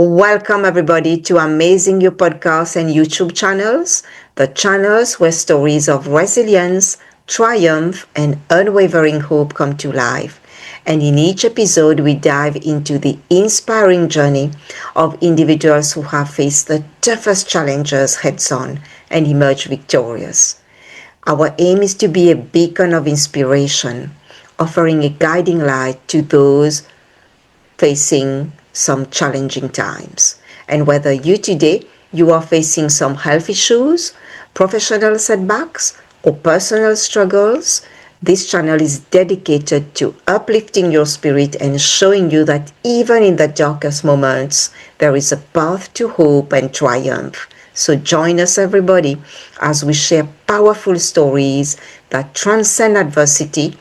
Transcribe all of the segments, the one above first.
Welcome everybody to Amazing You podcast and YouTube channels, the channels where stories of resilience, triumph, and unwavering hope come to life. And in each episode, we dive into the inspiring journey of individuals who have faced the toughest challenges heads on and emerged victorious. Our aim is to be a beacon of inspiration, offering a guiding light to those facing some challenging times. And whether you are facing some health issues, professional setbacks, or personal struggles, this channel is dedicated to uplifting your spirit and showing you that even in the darkest moments, there is a path to hope and triumph. So join us everybody as we share powerful stories that transcend adversity,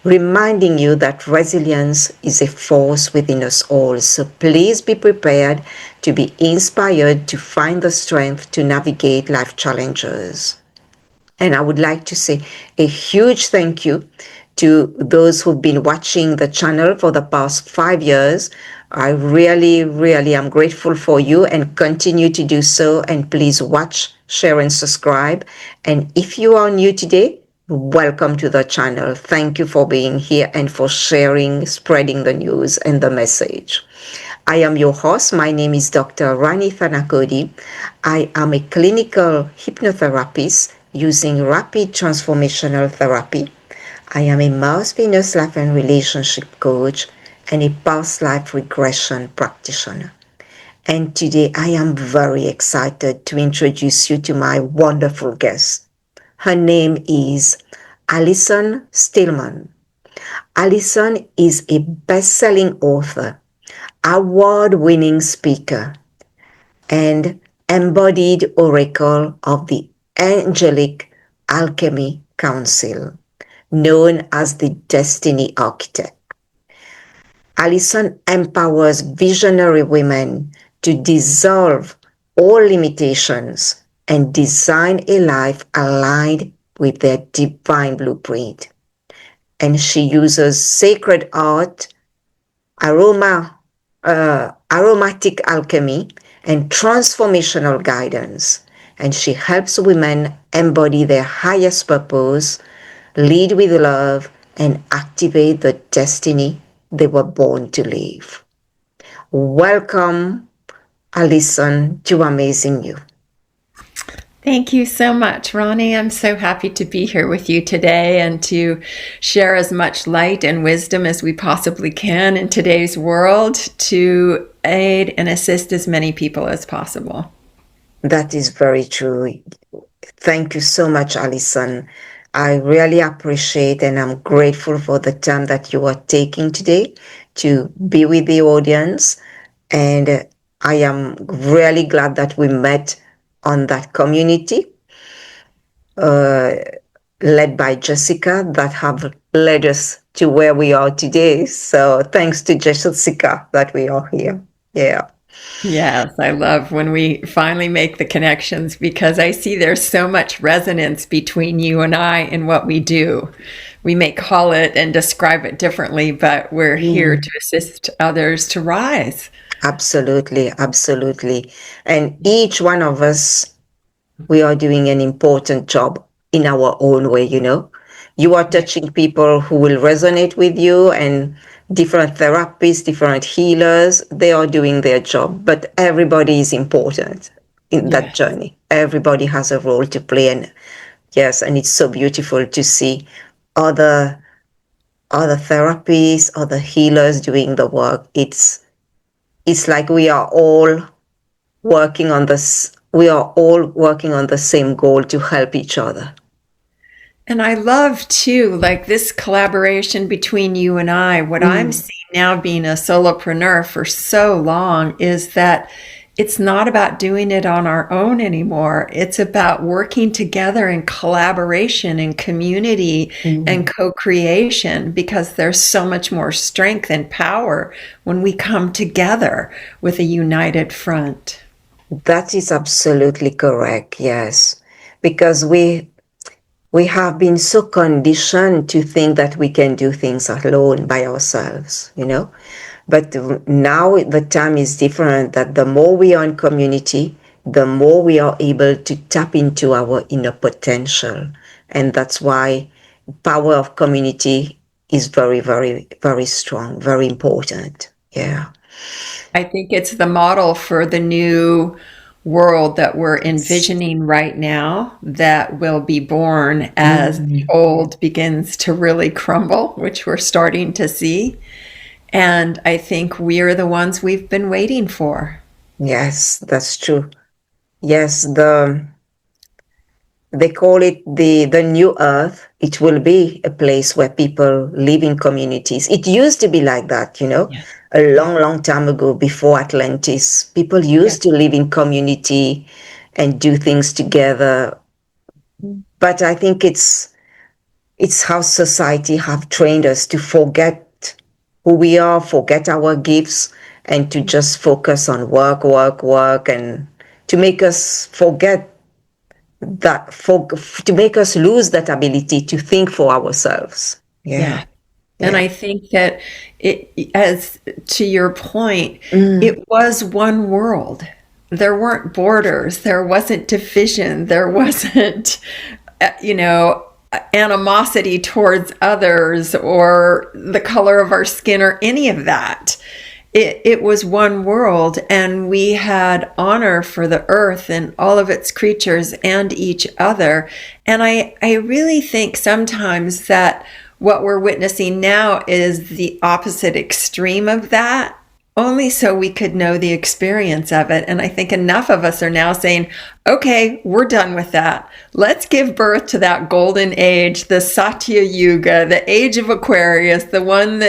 reminding you that resilience is a force within us all. So please be prepared to be inspired to find the strength to navigate life challenges. And I would like to say a huge thank you to those who've been watching the channel for the past 5 years. I really am grateful for you and continue to do so. And please watch, share, and subscribe. And if you are new today, welcome to the channel. Thank you for being here and for sharing, spreading the news and the message. I am your host. My name is Dr. Rani Thanacoody. I am a clinical hypnotherapist using rapid transformational therapy. I am a Mars, Venus, life and relationship coach and a past life regression practitioner. And today I am very excited to introduce you to my wonderful guest. Her name is Allison Stillman. Allison is a best-selling author, award-winning speaker, and embodied oracle of the Angelic Alchemy Council, known as the Destiny Architect. Allison empowers visionary women to dissolve all limitations and design a life aligned with their divine blueprint. And she uses sacred art, aromatic alchemy, and transformational guidance. And she helps women embody their highest purpose, lead with love, and activate the destiny they were born to live. Welcome, Allison, to Amazing You. Thank you so much, Rani. I'm so happy to be here with you today and to share as much light and wisdom as we possibly can in today's world to aid and assist as many people as possible. That is very true. Thank you so much, Allison. I really appreciate and I'm grateful for the time that you are taking today to be with the audience. And I am really glad that we met on that community led by Jessica that have led us to where we are today. So thanks to Jessica that we are here. Yeah. Yes, I love when we finally make the connections because I see there's so much resonance between you and I in what we do. We may call it and describe it differently, but we're here to assist others to rise. Absolutely. And each one of us, we are doing an important job in our own way, you know. You are touching people who will resonate with you, and different therapists, different healers, they are doing their job. But everybody is important in that journey. Everybody has a role to play. And yes, and it's so beautiful to see other therapists, other healers doing the work. It's like we are all working on this. We are all working on the same goal to help each other. And I love too, like this collaboration between you and I. What I'm seeing now being a solopreneur for so long is that it's not about doing it on our own anymore. It's about working together in collaboration and community and co-creation, because there's so much more strength and power when we come together with a united front. That is absolutely correct, yes. Because we have been so conditioned to think that we can do things alone by ourselves, you know. But now the time is different, that the more we are in community, the more we are able to tap into our inner potential. And that's why power of community is very, very, very strong, very important. Yeah. I think it's the model for the new world that we're envisioning right now that will be born as the Mm. old begins to really crumble, which we're starting to see. And I think we're the ones we've been waiting for. Yes, that's true. Yes, they call it the new earth. It will be a place where people live in communities. It used to be like that, Yeah. a Yeah. long, long time ago, before Atlantis. People Yeah. used to live in community and do things together. But I think it's how society have trained us to forget who we are, forget our gifts, and to just focus on work, work, work, and to make us forget that, to make us lose that ability to think for ourselves. Yeah, Yeah. And yeah. I think that as to your point, Mm, it was one world. There weren't borders. There wasn't division. There wasn't, you know, animosity towards others or the color of our skin or any of that. It was one world, and we had honor for the earth and all of its creatures and each other. And I really think sometimes that what we're witnessing now is the opposite extreme of that, only so we could know the experience of it. And I think enough of us are now saying, okay, we're done with that. Let's give birth to that golden age, the Satya Yuga, the age of Aquarius, the ones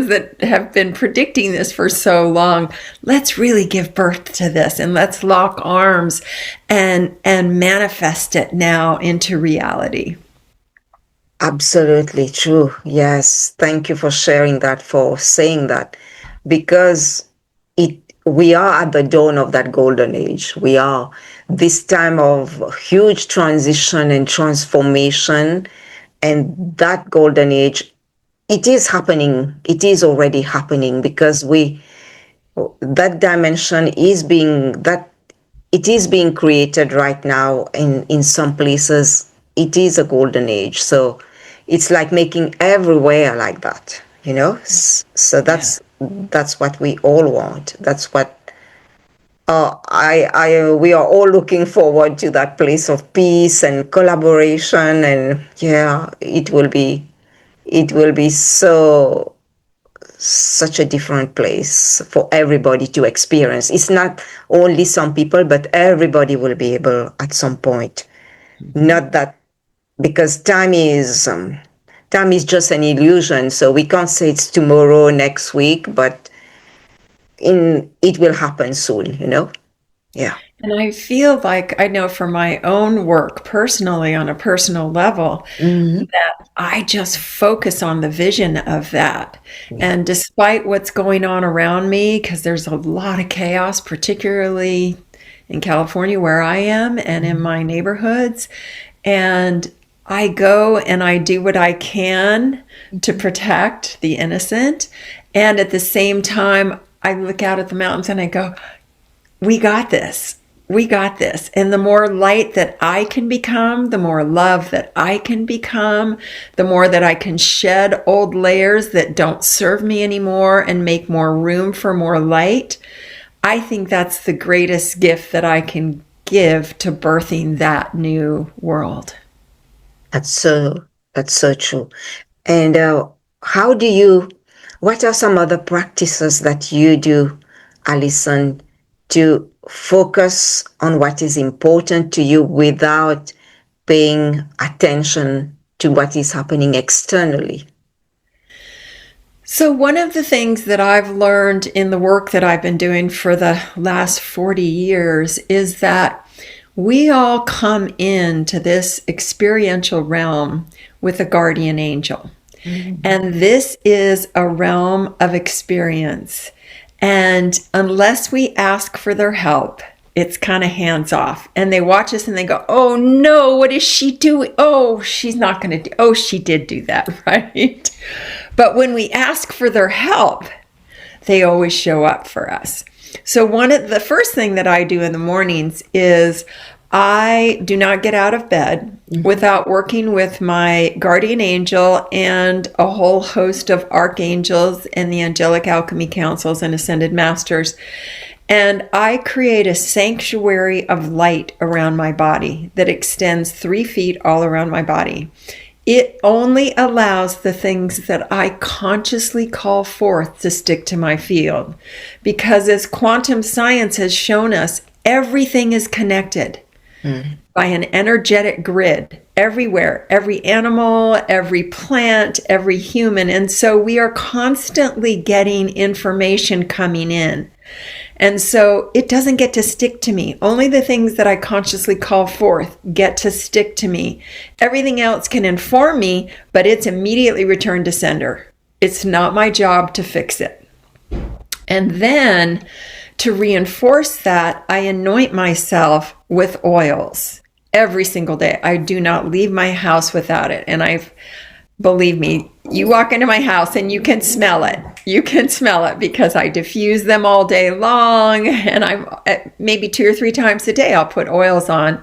that have been predicting this for so long. Let's really give birth to this, and let's lock arms and manifest it now into reality. absolutely true. Yes. Thank you for sharing that, for saying that, because we are at the dawn of that golden age. We are this time of huge transition and transformation, and that golden age, it is happening. It is already happening, because that dimension is being that it is being created right now in some places. It is a golden age, so it's like making everywhere like that, so Yeah. that's what we all want. That's what we are all looking forward to, that place of peace and collaboration. And yeah, it will be such a different place for everybody to experience. It's not only some people, but everybody will be able at some point. Mhm. Not that, because time is just an illusion. So we can't say it's tomorrow, next week, but it will happen soon. Yeah. And I feel like I know from my own work personally, on a personal level, Hmm. that I just focus on the vision of that. Yeah. And despite what's going on around me, because there's a lot of chaos, particularly in California where I am and in my neighborhoods, and I go and I do what I can to protect the innocent. And at the same time, I look out at the mountains and I go, we got this. We got this. And the more light that I can become, the more love that I can become, the more that I can shed old layers that don't serve me anymore and make more room for more light. I think that's the greatest gift that I can give to birthing that new world. That's so true. And how do you? What are some other practices that you do, Allison, to focus on what is important to you without paying attention to what is happening externally? So, one of the things that I've learned in the work that I've been doing for the last 40 years is that we all come into this experiential realm with a guardian angel. Mm. And this is a realm of experience. And unless we ask for their help, it's kind of hands off. And they watch us and they go, oh no, what is she doing? Oh, she's not going to do, oh, she did do that, right? But when we ask for their help, they always show up for us. So the first thing that I do in the mornings is I do not get out of bed without working with my guardian angel and a whole host of archangels and the Angelic Alchemy Councils and Ascended Masters. And I create a sanctuary of light around my body that extends 3 feet all around my body. It only allows the things that I consciously call forth to stick to my field. Because as quantum science has shown us, everything is connected by an energetic grid everywhere, every animal, every plant, every human. And so we are constantly getting information coming in. And so it doesn't get to stick to me. Only the things that I consciously call forth get to stick to me. Everything else can inform me, but it's immediately returned to sender. It's not my job to fix it. And then to reinforce that, I anoint myself with oils every single day. I do not leave my house without it. And believe me, you walk into my house and you can smell it. You can smell it because I diffuse them all day long. And I'm maybe 2 or 3 times a day, I'll put oils on.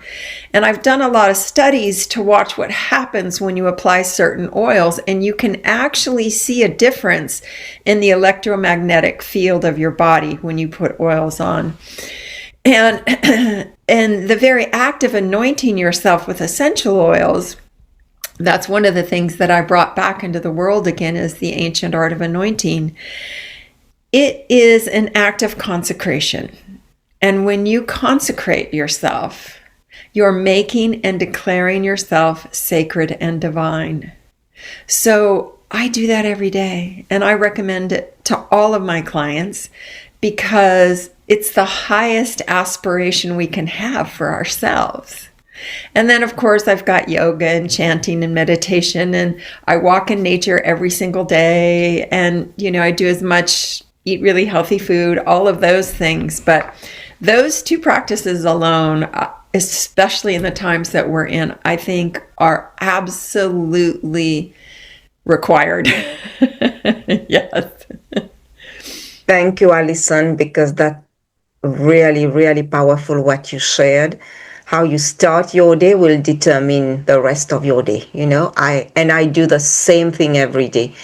And I've done a lot of studies to watch what happens when you apply certain oils. And you can actually see a difference in the electromagnetic field of your body when you put oils on. And, and the very act of anointing yourself with essential oils, that's one of the things that I brought back into the world again, is the ancient art of anointing. It is an act of consecration. And when you consecrate yourself, you're making and declaring yourself sacred and divine. So I do that every day. And I recommend it to all of my clients because it's the highest aspiration we can have for ourselves. And then, of course, I've got yoga and chanting and meditation, and I walk in nature every single day. And, I do eat really healthy food, all of those things. But those 2 practices alone, especially in the times that we're in, I think are absolutely required. Yes. Thank you, Allison, because that really, really powerful what you shared. How you start your day will determine the rest of your day. I do the same thing every day.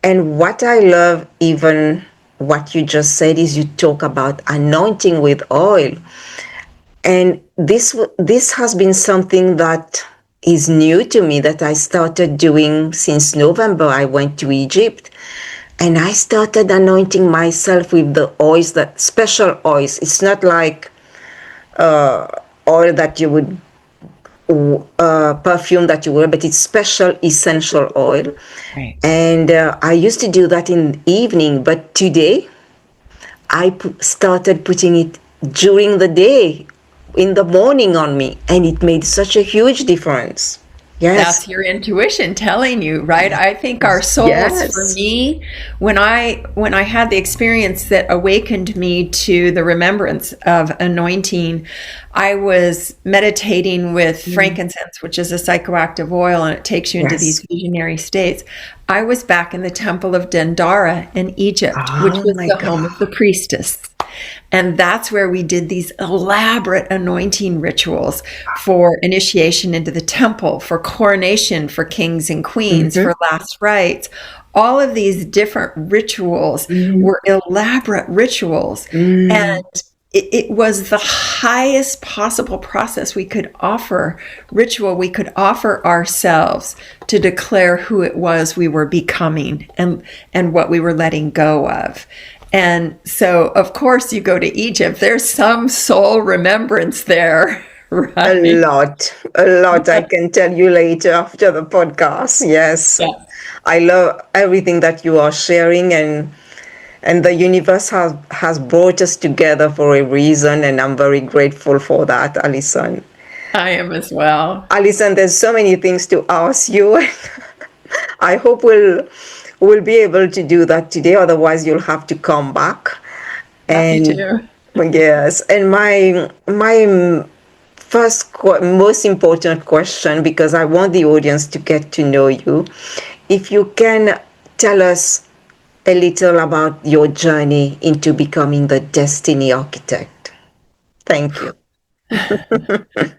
And what I love, even what you just said, is you talk about anointing with oil. And this has been something that is new to me that I started doing since November. I went to Egypt and I started anointing myself with the oils, that special oils. It's not like oil that you would, perfume that you wear, but it's special essential oil. Right. And I used to do that in the evening, but today I started putting it during the day, in the morning on me, and it made such a huge difference. Yes. That's your intuition telling you, right? I think our souls, Yes. for me, when I had the experience that awakened me to the remembrance of anointing, I was meditating with frankincense, which is a psychoactive oil, and it takes you into Yes. these visionary states. I was back in the temple of Dendara in Egypt, which was my the home God. of the priestess. And that's where we did these elaborate anointing rituals for initiation into the temple, for coronation for kings and queens, for last rites. All of these different rituals were elaborate rituals. And it was the highest possible process we could offer, ritual we could offer ourselves to declare who it was we were becoming and what we were letting go of. And so, of course, you go to Egypt, there's some soul remembrance there, right? A lot. I can tell you later after the podcast. Yes. Yeah. I love everything that you are sharing, and the universe has brought us together for a reason, and I'm very grateful for that, Allison. I am as well. Allison, there's so many things to ask you. I hope we'll be able to do that today. Otherwise, you'll have to come back. Happy And to. yes, and my first most important question, because I want the audience to get to know you, if you can tell us a little about your journey into becoming the destiny architect? Thank you.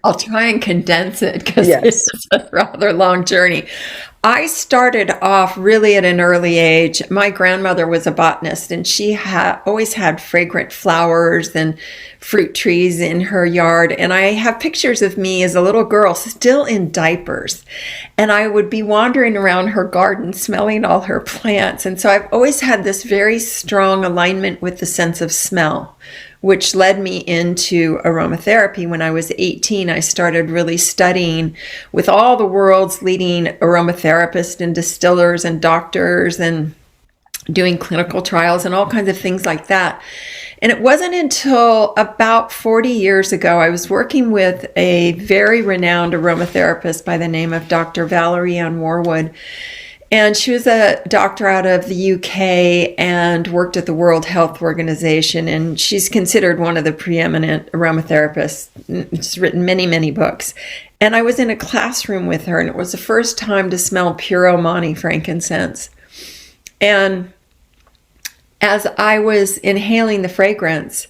I'll try and condense it because Yes. it's a rather long journey. I started off really at an early age. My grandmother was a botanist, and she always had fragrant flowers and fruit trees in her yard. And I have pictures of me as a little girl still in diapers. And I would be wandering around her garden smelling all her plants. And so I've always had this very strong alignment with the sense of smell, which led me into aromatherapy. When I was 18, I started really studying with all the world's leading aromatherapists and distillers and doctors, and doing clinical trials and all kinds of things like that. And it wasn't until about 40 years ago, I was working with a very renowned aromatherapist by the name of Dr. Valerie Ann Warwood. And she was a doctor out of the UK and worked at the World Health Organization. And she's considered one of the preeminent aromatherapists. She's written many, many books. And I was in a classroom with her, and it was the first time to smell pure Omani frankincense. And as I was inhaling the fragrance,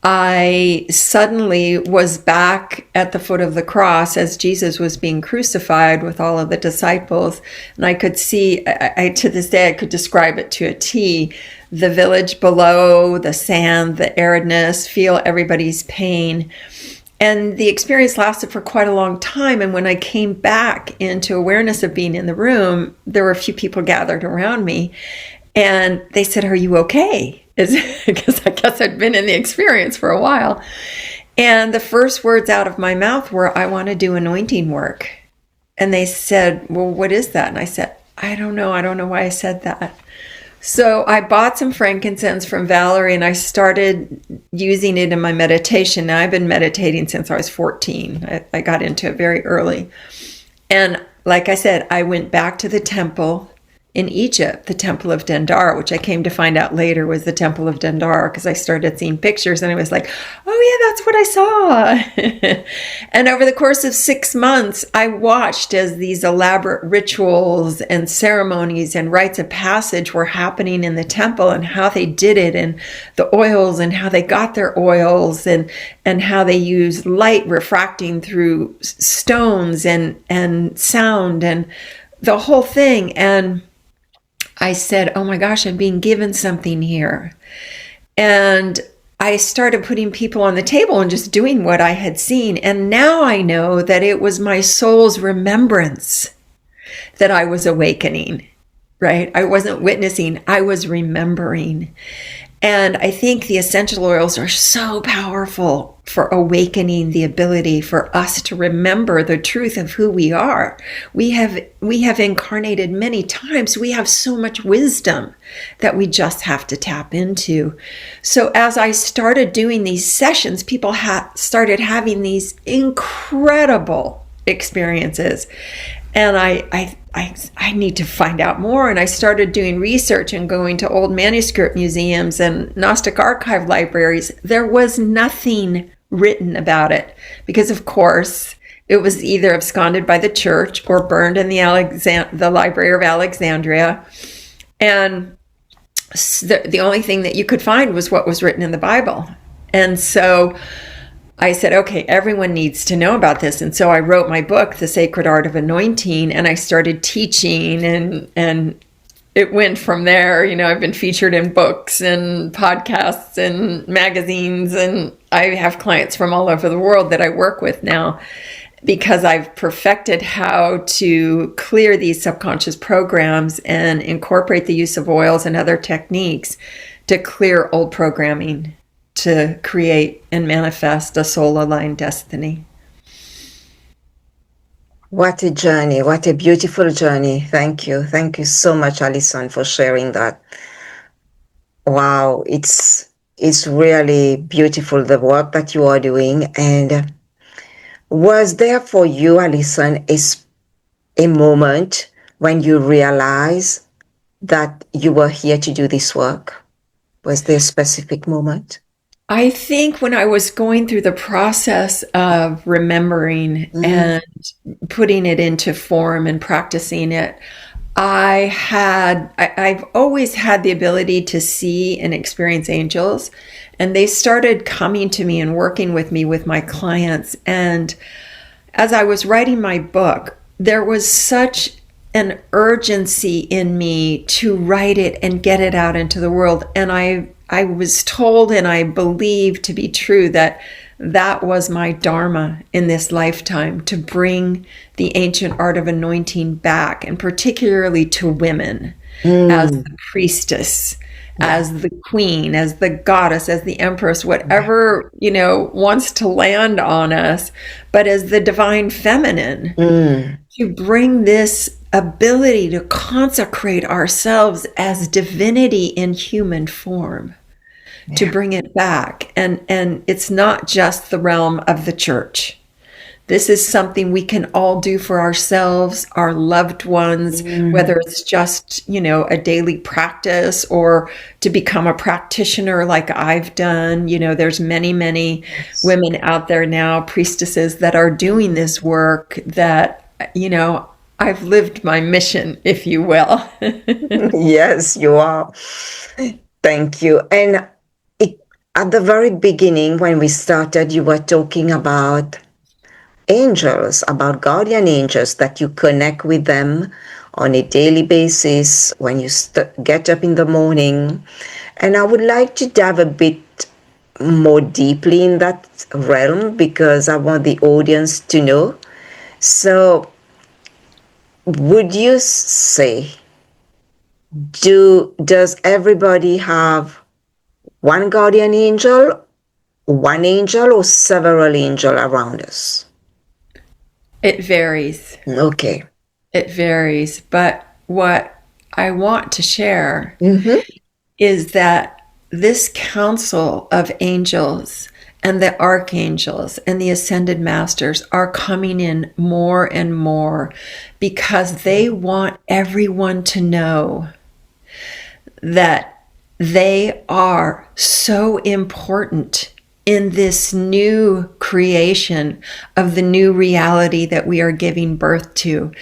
I suddenly was back at the foot of the cross as Jesus was being crucified with all of the disciples. And I could see, to this day, I could describe it to a T, the village below, the sand, the aridness, feel everybody's pain. And the experience lasted for quite a long time. And when I came back into awareness of being in the room, there were a few people gathered around me. And they said, "Are you okay?" Because I guess I'd been in the experience for a while. And the first words out of my mouth were, "I want to do anointing work." And they said, "Well, what is that?" And I said, I don't know. I don't know why I said that." So I bought some frankincense from Valerie, and I started using it in my meditation. Now, I've been meditating since I was 14. I got into it very early. And like I said, I went back to the temple in Egypt, the Temple of Dendar, which I came to find out later was the Temple of Dendar, because I started seeing pictures and I was like, oh yeah, that's what I saw. And over the course of 6 months, I watched as these elaborate rituals and ceremonies and rites of passage were happening in the temple, and how they did it, and the oils, and how they got their oils, and how they used light refracting through stones and sound and the whole thing. And I said, oh my gosh, I'm being given something here. And I started putting people on the table and just doing what I had seen. And now I know that it was my soul's remembrance that I was awakening, right? I wasn't witnessing, I was remembering. And I think the essential oils are so powerful for awakening the ability for us to remember the truth of who we are. We have incarnated many times. We have so much wisdom that we just have to tap into. So as I started doing these sessions, people started having these incredible experiences. And I need to find out more. And I started doing research and going to old manuscript museums and Gnostic archive libraries. There was nothing written about it because, of course, it was either absconded by the church or burned in the Library of Alexandria. And the only thing that you could find was what was written in the Bible. And so I said, okay, everyone needs to know about this. And so I wrote my book, The Sacred Art of Anointing, and I started teaching, and it went from there. You know, I've been featured in books and podcasts and magazines, and I have clients from all over the world that I work with now because I've perfected how to clear these subconscious programs and incorporate the use of oils and other techniques to clear old programming, to create and manifest a soul-aligned destiny. What a journey. What a beautiful journey. Thank you. Thank you so much, Allison, for sharing that. Wow, it's really beautiful, the work that you are doing. And was there for you, Allison, a moment when you realized that you were here to do this work? Was there a specific moment? I think when I was going through the process of remembering and putting it into form and practicing it, I've always had the ability to see and experience angels, and they started coming to me and working with me with my clients. And as I was writing my book, there was such an urgency in me to write it and get it out into the world. And I was told, and I believe to be true, that that was my dharma in this lifetime, to bring the ancient art of anointing back, and particularly to women as the priestess, as the queen, as the goddess, as the empress, whatever, wants to land on us, but as the divine feminine, to bring this ability to consecrate ourselves as divinity in human form, to bring it back. And it's not just the realm of the church. This is something we can all do for ourselves, our loved ones, whether it's just, a daily practice or to become a practitioner like I've done. There's many, many women out there now, priestesses, that are doing this work that, I've lived my mission, if you will. Yes, you are. Thank you. And at the very beginning, when we started, you were talking about angels, about guardian angels, that you connect with them on a daily basis when you get up in the morning. And I would like to dive a bit more deeply in that realm, because I want the audience to know. So, would you say, does everybody have one guardian angel, one angel, or several angels around us? It varies. Okay. It varies. But what I want to share is that this council of angels and the archangels and the ascended masters are coming in more and more, because they want everyone to know that they are so important in this new creation of the new reality that we are giving birth to.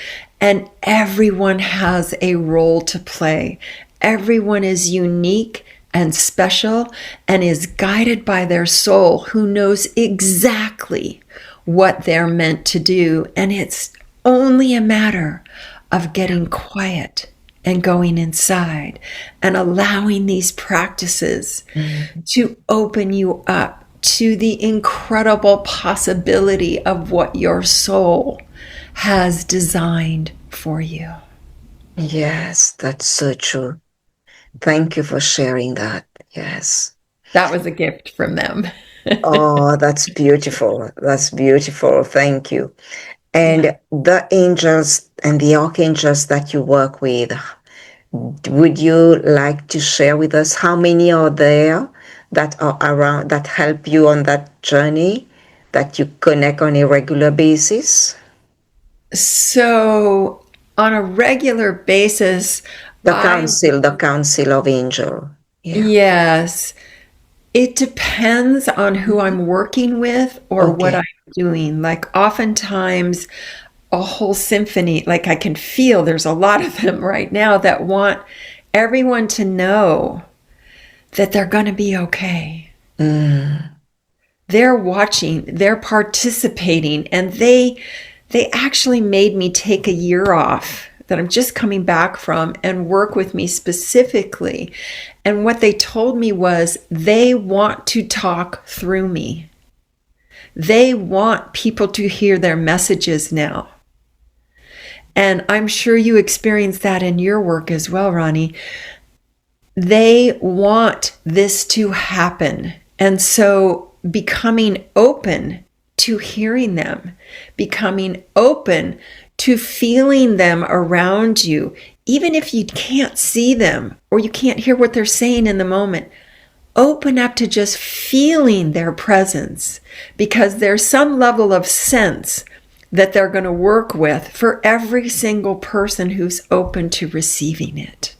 And everyone has a role to play. Everyone is unique and special and is guided by their soul, who knows exactly what they're meant to do. And it's only a matter of getting quiet and going inside and allowing these practices to open you up to the incredible possibility of what your soul has designed for you. Yes, that's so true. Thank you for sharing that. Yes. That was a gift from them. Oh, that's beautiful. That's beautiful. Thank you. And the angels and the archangels that you work with, would you like to share with us how many are there that are around, that help you on that journey, that you connect on a regular basis? So, on a regular basis, The council of angel. Yeah. Yes, it depends on who I'm working with or what I'm doing. Like, oftentimes, a whole symphony, like I can feel there's a lot of them right now that want everyone to know that they're going to be okay. They're watching, they're participating, and they actually made me take a year off that I'm just coming back from and work with me specifically. And what they told me was they want to talk through me. They want people to hear their messages now. And I'm sure you experience that in your work as well, Rani. They want this to happen. And so becoming open to hearing them, becoming open to feeling them around you, even if you can't see them or you can't hear what they're saying in the moment, open up to just feeling their presence, because there's some level of sense that they're going to work with for every single person who's open to receiving it.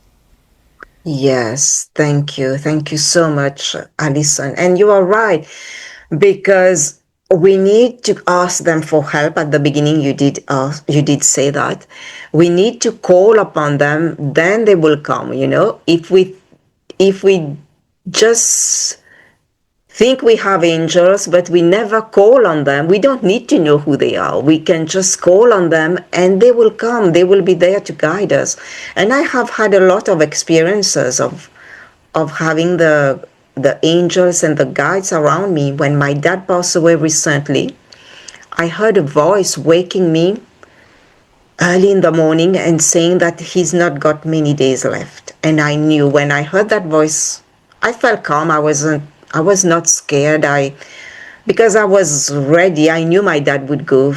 Yes, thank you. Thank you so much, Allison. And you are right, because we need to ask them for help. At the beginning, you did say that we need to call upon them, then they will come. If we just think we have angels, but we never call on them, we don't need to know who they are. We can just call on them and they will come. They will be there to guide us. And I have had a lot of experiences of having the angels and the guides around me. When my dad passed away recently, I heard a voice waking me early in the morning and saying that he's not got many days left. And I knew when I heard that voice, I felt calm. I was not scared. Because I was ready. I knew my dad would go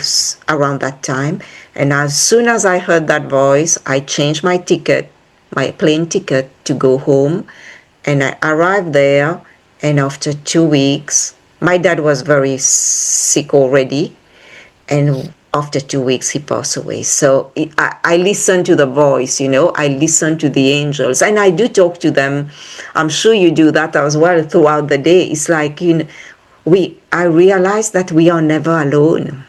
around that time. And as soon as I heard that voice, I changed my plane ticket to go home. And I arrived there. And after 2 weeks, my dad was very sick already. And after 2 weeks, he passed away. So I listened to the voice, I listened to the angels, and I do talk to them. I'm sure you do that as well throughout the day. It's like, I realize that we are never alone.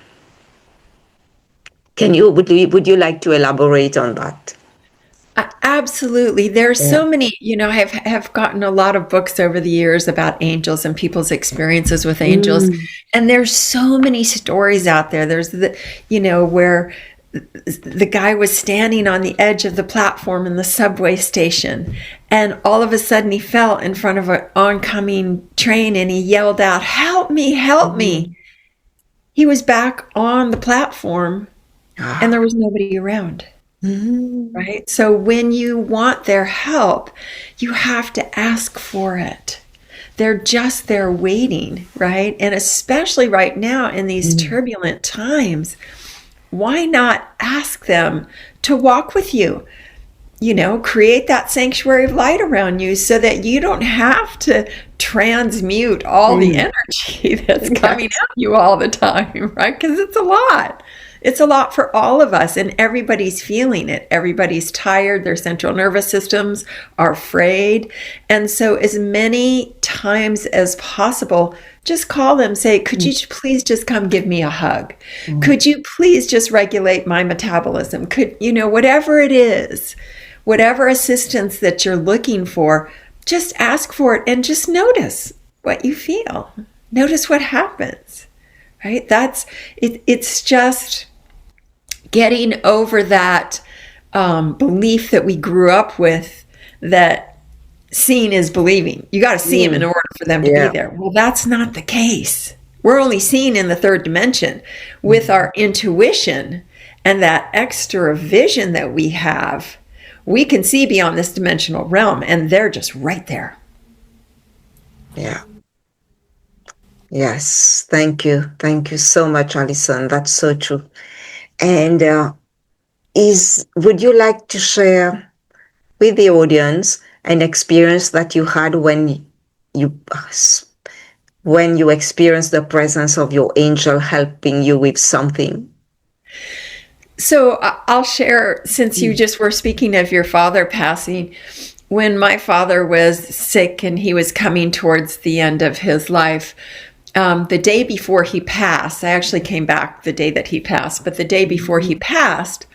Would you like to elaborate on that? Absolutely. There's so many, I have gotten a lot of books over the years about angels and people's experiences with angels. And there's so many stories out there. There's where the guy was standing on the edge of the platform in the subway station, and all of a sudden he fell in front of an oncoming train and he yelled out, "Help me, help me." He was back on the platform and there was nobody around. Right? So when you want their help, you have to ask for it. They're just there waiting, right? And especially right now in these turbulent times, why not ask them to walk with you? Create that sanctuary of light around you so that you don't have to transmute all the energy that's coming at you all the time, right? Because it's a lot. It's a lot for all of us, and everybody's feeling it. Everybody's tired. Their central nervous systems are frayed. And so as many times as possible, just call them, say, "Could you please just come give me a hug? Could you please just regulate my metabolism? Whatever it is, whatever assistance that you're looking for, just ask for it and just notice what you feel. Notice what happens, right? That's it. It's just getting over that belief that we grew up with, that seeing is believing. You got to see them in order for them to be there. Well, that's not the case. We're only seeing in the third dimension. With our intuition and that extra vision that we have, we can see beyond this dimensional realm, and they're just right there. Yeah. Yes. Thank you. Thank you so much, Allison. That's so true. And would you like to share with the audience an experience that you had when you experienced the presence of your angel helping you with something? So I'll share, since you just were speaking of your father passing. When my father was sick and he was coming towards the end of his life, the day before he passed, I actually came back the day that he passed, but the day before he passed,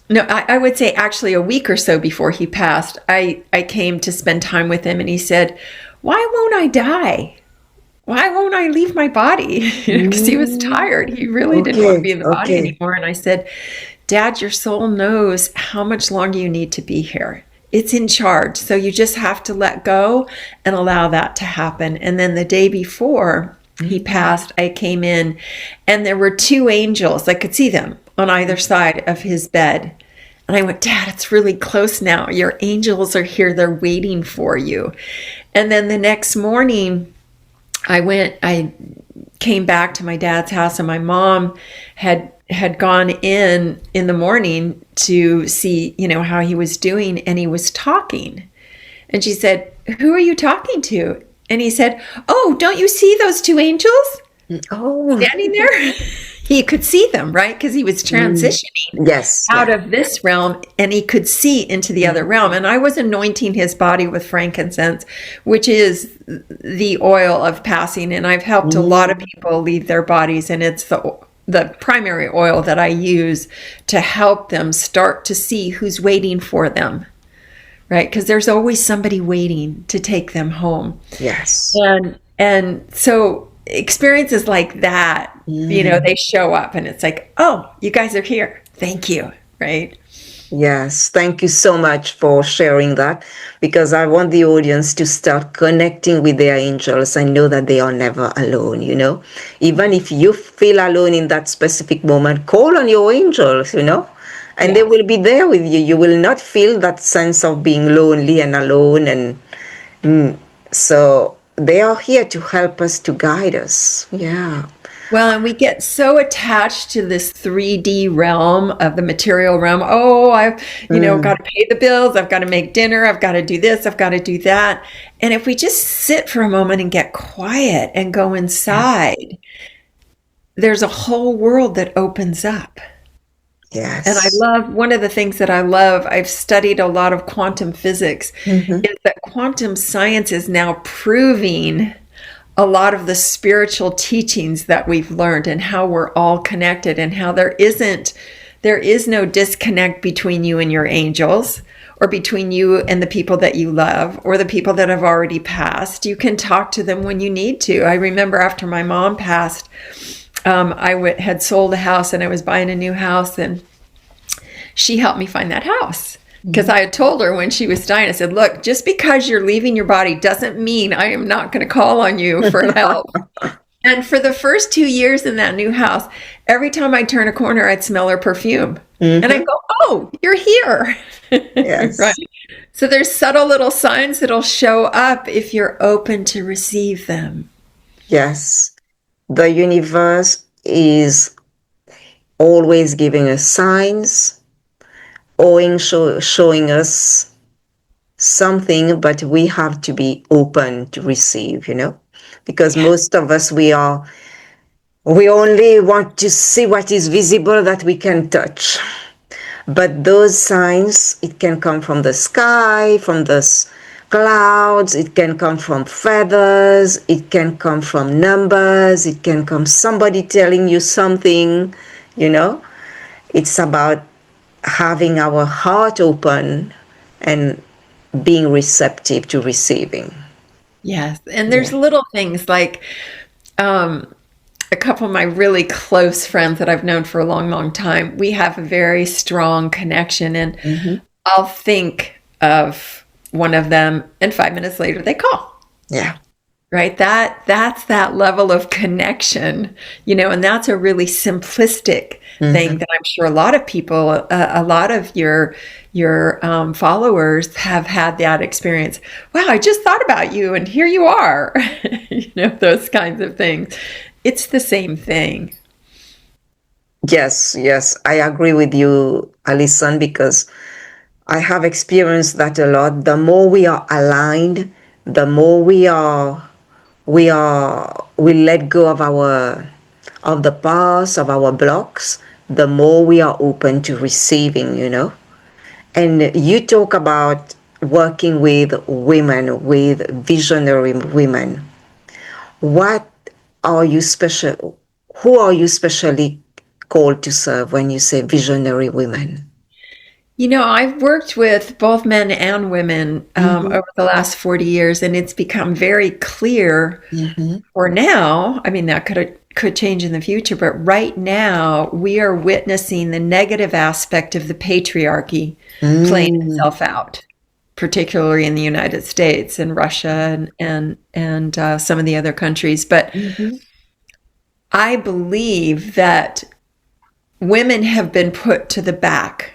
I would say actually a week or so before he passed, I came to spend time with him, and he said, "Why won't I die? Why won't I leave my body?" Because he was tired. He really didn't want to be in the body anymore. And I said, "Dad, your soul knows how much longer you need to be here. It's in charge. So you just have to let go and allow that to happen." And then the day before he passed, I came in, and there were two angels. I could see them on either side of his bed. And I went, "Dad, it's really close now. Your angels are here. They're waiting for you." And then the next morning, I came back to my dad's house, and my mom had gone in the morning to see, how he was doing, and he was talking. And she said, "Who are you talking to?" And he said, "Oh, don't you see those two angels standing there?" he could see them, right? Because he was transitioning Yes. out Yeah. of this realm and he could see into the other realm. And I was anointing his body with frankincense, which is the oil of passing. And I've helped a lot of people leave their bodies, and it's the primary oil that I use to help them start to see who's waiting for them, right? Because there's always somebody waiting to take them home. Yes. And so experiences like that, they show up and it's like, oh, you guys are here. Thank you. Right. Yes, thank you so much for sharing that, because I want the audience to start connecting with their angels and know that they are never alone, Even if you feel alone in that specific moment, call on your angels, and they will be there with you. You will not feel that sense of being lonely and alone. And so they are here to help us, to guide us. Yeah. Well, and we get so attached to this 3D realm of the material realm. Oh, I've, got to pay the bills. I've got to make dinner. I've got to do this. I've got to do that. And if we just sit for a moment and get quiet and go inside, there's a whole world that opens up. Yes. And I love, one of the things that I love, I've studied a lot of quantum physics, is that quantum science is now proving a lot of the spiritual teachings that we've learned and how we're all connected, and how there is no disconnect between you and your angels, or between you and the people that you love, or the people that have already passed. You can talk to them when you need to. I remember after my mom passed, I had sold a house and I was buying a new house, and she helped me find that house. Because I had told her when she was dying, I said, look, just because you're leaving your body doesn't mean I am not going to call on you for help. And for the first 2 years in that new house, every time I turn a corner, I'd smell her perfume. And I'd go, oh, you're here. Yes. Right. So there's subtle little signs that'll show up if you're open to receive them. Yes. The universe is always giving us signs, showing us something, but we have to be open to receive, because most of us, we only want to see what is visible that we can touch. But those signs, it can come from the sky, from the clouds, it can come from feathers, it can come from numbers, it can come somebody telling you something, It's about having our heart open and being receptive to receiving. Yes. And there's little things like a couple of my really close friends that I've known for a long, long time. We have a very strong connection, and I'll think of one of them and 5 minutes later they call. Yeah. Right. That's that level of connection, and that's a really simplistic thing that I'm sure a lot of people, a lot of your followers have had that experience. Wow, I just thought about you and here you are, those kinds of things. It's the same thing. Yes, I agree with you, Allison, because I have experienced that a lot. The more we are aligned, the more we let go of the past, of our blocks, the more we are open to receiving, And you talk about working with women, with visionary women. What are you special? Who are you specially called to serve when you say visionary women? I've worked with both men and women over the last 40 years, and it's become very clear for now. I mean, that could change in the future, but right now we are witnessing the negative aspect of the patriarchy playing itself out, particularly in the United States and Russia and some of the other countries. But I believe that women have been put to the back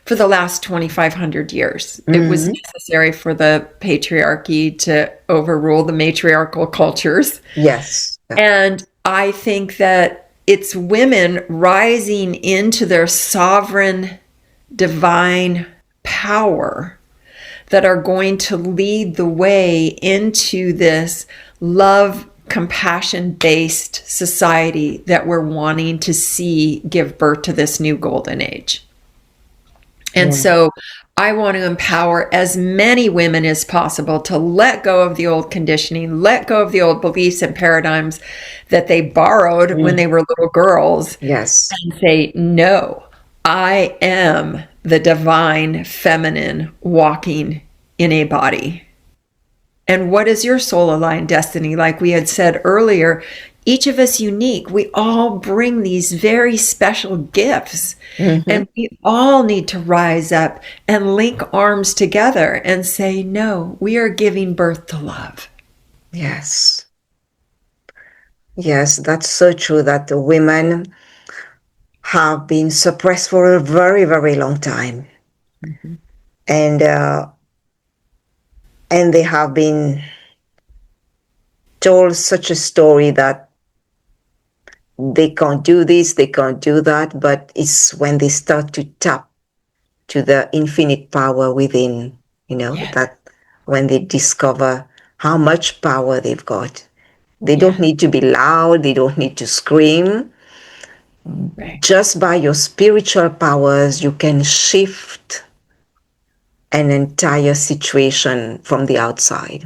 for the last 2,500 years. It was necessary for the patriarchy to overrule the matriarchal cultures. Yes. And I think that it's women rising into their sovereign, divine power that are going to lead the way into this love compassion-based society that we're wanting to see give birth to this new golden age. And so I want to empower as many women as possible to let go of the old conditioning, let go of the old beliefs and paradigms that they borrowed when they were little girls, Yes. and say, no, I am the divine feminine walking in a body. And what is your soul aligned destiny? Like we had said earlier, each of us unique. We all bring these very special gifts, and we all need to rise up and link arms together and say, no, we are giving birth to love. Yes. Yes, that's so true that the women have been suppressed for a very, very long time. And they have been told such a story that they can't do this, they can't do that, but it's when they start to tap to the infinite power within, that when they discover how much power they've got. They don't need to be loud, they don't need to scream. Right. Just by your spiritual powers, you can shift an entire situation from the outside.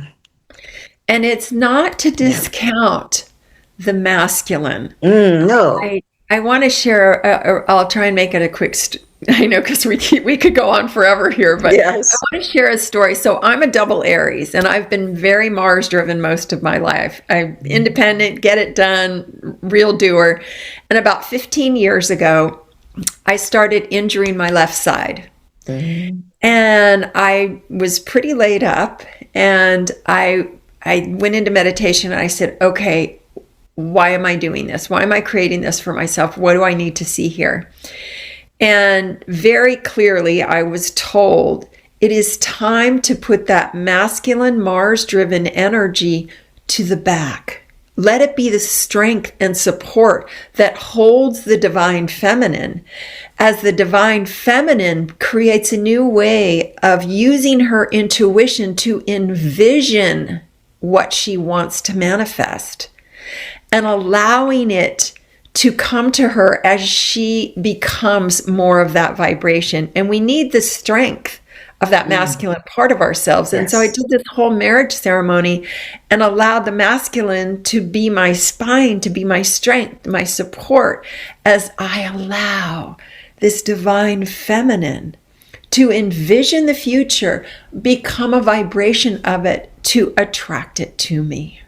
And it's not to discount the masculine. No. I want to share, I'll try and make it a quick, I know because we could go on forever here, but Yes. I want to share a story. So I'm a double Aries, and I've been very Mars driven most of my life. I'm independent, get it done, real doer. And about 15 years ago, I started injuring my left side. And I was pretty laid up, and I went into meditation and I said, okay, why am I doing this? Why am I creating this for myself? What do I need to see here? And very clearly, I was told it is time to put that masculine Mars-driven energy to the back. Let it be the strength and support that holds the divine feminine, as the divine feminine creates a new way of using her intuition to envision what she wants to manifest, and allowing it to come to her as she becomes more of that vibration. And we need the strength of that masculine part of ourselves. And so I did this whole marriage ceremony and allowed the masculine to be my spine, to be my strength, my support, as I allow this divine feminine to envision the future, become a vibration of it, to attract it to me.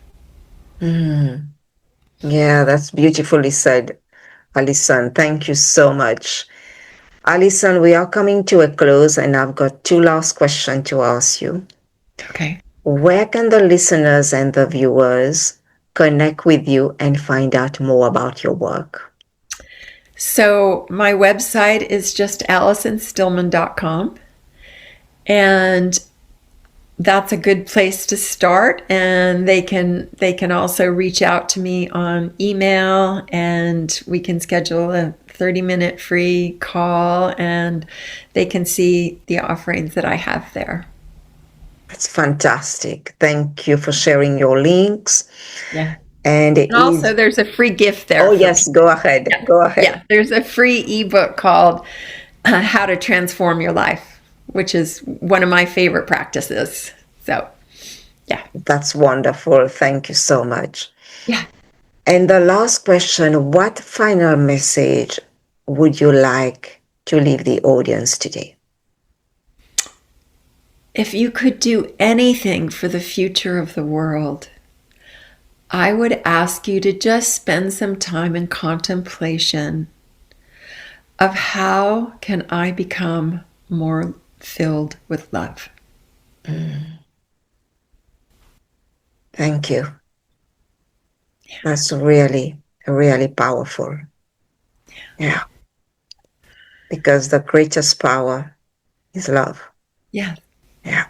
Yeah, that's beautifully said, Allison. Thank you so much. Allison, we are coming to a close, and I've got two last questions to ask you. Okay. Where can the listeners and the viewers connect with you and find out more about your work? So my website is just AllisonStillman.com. And that's a good place to start. And they can also reach out to me on email, and we can schedule a 30-minute free call, and they can see the offerings that I have there. That's fantastic. Thank you for sharing your links. Yeah. And also, there's a free gift there. Oh, yes. Go ahead. Yeah. Go ahead. Yeah. There's a free ebook called How to Transform Your Life, which is one of my favorite practices. So, yeah. That's wonderful. Thank you so much. Yeah. And the last question, what final message would you like to leave the audience today? If you could do anything for the future of the world, I would ask you to just spend some time in contemplation of how can I become more filled with love. Thank you. Yeah. That's really, really powerful. Yeah. Because the greatest power is love. Yeah. Yeah.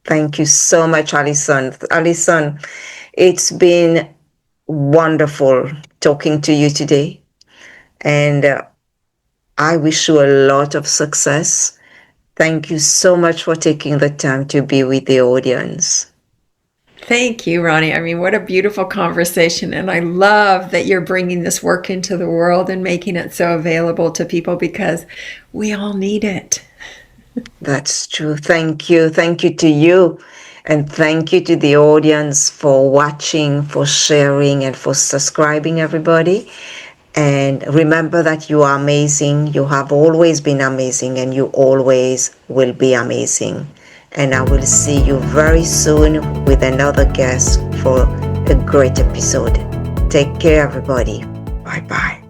Thank you so much, Allison. Allison, it's been wonderful talking to you today. And I wish you a lot of success. Thank you so much for taking the time to be with the audience. Thank you, Rani. I mean, what a beautiful conversation. And I love that you're bringing this work into the world and making it so available to people because we all need it. That's true. Thank you. Thank you to you. And thank you to the audience for watching, for sharing, and for subscribing, everybody. And remember that you are amazing. You have always been amazing, and you always will be amazing. And I will see you very soon with another guest for a great episode. Take care, everybody. Bye-bye.